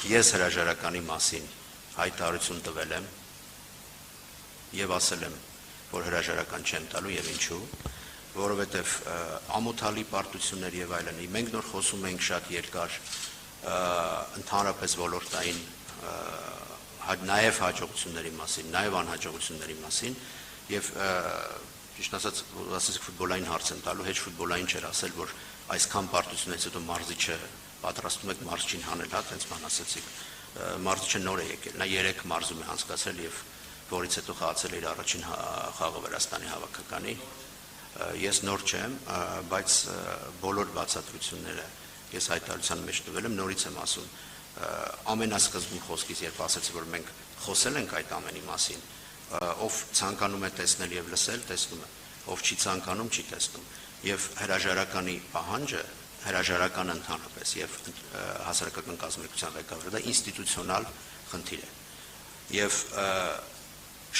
Ես հրաժարականի մասին հայտարարություն տվել եմ եւ ասել եմ, որ հրաժարական չեմ տալու եւ ինչու, որովհետեւ ամոթալի պարտություններ եւ այլն, մենք նոր խոսում ենք շատ երկար ընդհանրապես ոլորտային նաեւ հաջողությունների մասին, նաեւ անհաջողությունների մասին եւ ճիշտ ասած, ասեցիք ֆուտբոլային հարց եմ տալու, հեչ ֆուտբոլային չէր ասել, որ այսքան պարտությունից հետո մարզիչը պատրաստում եք մարզչին հանել, հա, տենց բան ասեցիք, մարզիչը նոր է եկել, նա 3 մարզում է անցկացրել եւ որից հետո խաղացել է իր առաջին խաղը Վրաստանի հավաքականի, ես նոր չեմ, բայց բոլոր բացատրությունները ես հայտարարության մեջ տվել եմ, նորից եմ ասում, ամենասկզբում խոսքից, երբ ասեցի, որ մենք խոսել ենք այդ ամենի մասին, ով ցանկանում է տեսնել եւ լսել, տեսնում է, ով չի ցանկանում, չի տեսնում, եւ հրաժարականի պահանջը, հրաժարական ընդհանրապես եւ հասարակական կազմակերպության ղեկավարը դա ինստիտուցիոնալ խնդիր է եւ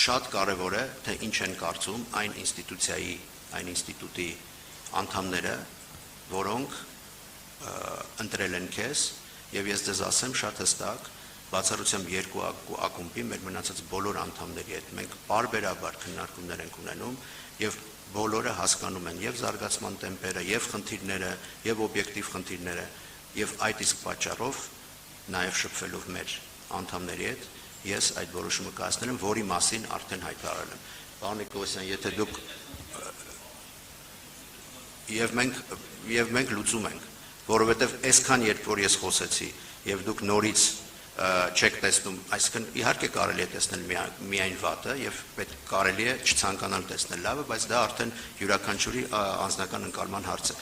շատ կարեւոր է թե ինչ են կարծում այն ինստիտուցիայի, այն ինստիտուտի անդամները, որոնք ընտրել են քեզ եւ ես ձեզ ասեմ շատ հստակ բացառությամբ 2 ակումբի մեր մնացած բոլոր անդամների հետ մենք բարբերաբար քննարկումներ ենք ունենում եւ բոլորը հասկանում են եւ զարգացման տեմպերը եւ խնդիրները եւ օբյեկտիվ խնդիրները եւ այդ իսկ պատճառով նաեւ շփվելով մեր անդամների հետ ես այդ որոշումը կայացնել եմ, որի մասին արդեն հայտարարել եմ։ Պարոն Նիկոլոսյան, եթե դուք եւ մենք լուծում ենք, որովհետեւ այսքան երբ որ ես խոսեցի եւ դուք նորից չեք տեսնում, այսինքն իհարկե կարելի է տեսնել միայն վատը եւ պետք կարելի է չցանկանալ տեսնել լավը, բայց դա արդեն յուրաքանչյուրի անձնական ընկալման հարց է։